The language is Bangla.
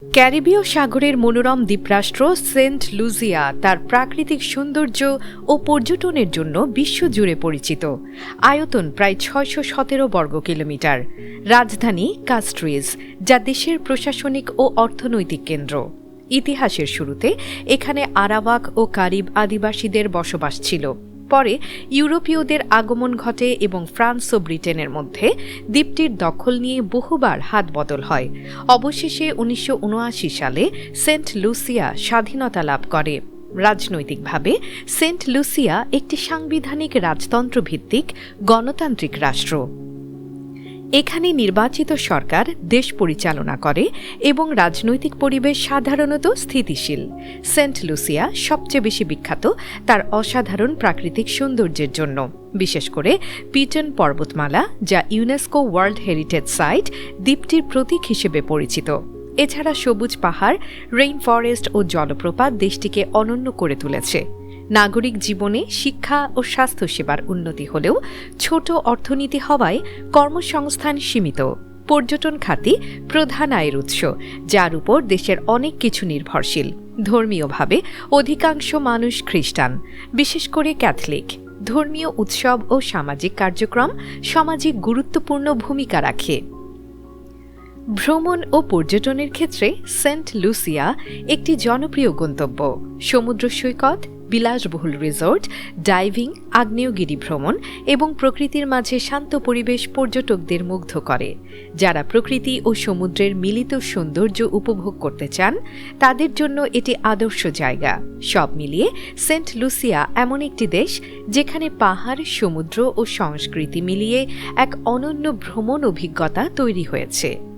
ক্যারিবীয় সাগরের মনোরম দ্বীপরাষ্ট্র সেন্ট লুসিয়া তার প্রাকৃতিক সৌন্দর্য ও পর্যটনের জন্য বিশ্বজুড়ে পরিচিত। আয়তন প্রায় ৬১৭ বর্গ কিলোমিটার। রাজধানী কাস্ট্রিজ, যা দেশের প্রশাসনিক ও অর্থনৈতিক কেন্দ্র। ইতিহাসের শুরুতে এখানে আরাওয়াক ও কারিব আদিবাসীদের বসবাস ছিল। পরে ইউরোপীয়দের আগমন ঘটে এবং ফ্রান্স ও ব্রিটেনের মধ্যে দ্বীপটির দখল নিয়ে বহুবার হাত বদল হয়। অবশেষে ১৯৭৯ সালে সেন্ট লুসিয়া স্বাধীনতা লাভ করে। রাজনৈতিকভাবে সেন্ট লুসিয়া একটি সাংবিধানিক রাজতন্ত্রভিত্তিক গণতান্ত্রিক রাষ্ট্র। এখানে নির্বাচিত সরকার দেশ পরিচালনা করে এবং রাজনৈতিক পরিবেশ সাধারণত স্থিতিশীল। সেন্ট লুসিয়া সবচেয়ে বেশি বিখ্যাত তার অসাধারণ প্রাকৃতিক সৌন্দর্যের জন্য, বিশেষ করে পিটন পর্বতমালা, যা ইউনেস্কো ওয়ার্ল্ড হেরিটেজ সাইট দ্বীপটির প্রতীক হিসেবে পরিচিত। এছাড়া সবুজ পাহাড়, রেইন ফরেস্ট ও জলপ্রপাত দেশটিকে অনন্য করে তুলেছে। নাগরিক জীবনে শিক্ষা ও স্বাস্থ্যসেবার উন্নতি হলেও ছোট অর্থনীতি হওয়ায় কর্মসংস্থান সীমিত। পর্যটন খাতে প্রধান আয়ের উৎস, যার উপর দেশের অনেক কিছু নির্ভরশীল। ধর্মীয়ভাবে অধিকাংশ মানুষ খ্রিস্টান, বিশেষ করে ক্যাথলিক। ধর্মীয় উৎসব ও সামাজিক কার্যক্রম সমাজে গুরুত্বপূর্ণ ভূমিকা রাখে। ভ্রমণ ও পর্যটনের ক্ষেত্রে সেন্ট লুসিয়া একটি জনপ্রিয় গন্তব্য। সমুদ্র সৈকত, বিলাসবহুল রিসোর্ট, ডাইভিং, আগ্নেয়গিরি ভ্রমণ এবং প্রকৃতির মাঝে শান্ত পরিবেশ পর্যটকদের মুগ্ধ করে। যারা প্রকৃতি ও সমুদ্রের মিলিত সৌন্দর্য উপভোগ করতে চান, তাদের জন্য এটি আদর্শ জায়গা। সব মিলিয়ে সেন্ট লুসিয়া এমন একটি দেশ যেখানে পাহাড়, সমুদ্র ও সংস্কৃতি মিলিয়ে এক অনন্য ভ্রমণ অভিজ্ঞতা তৈরি হয়েছে।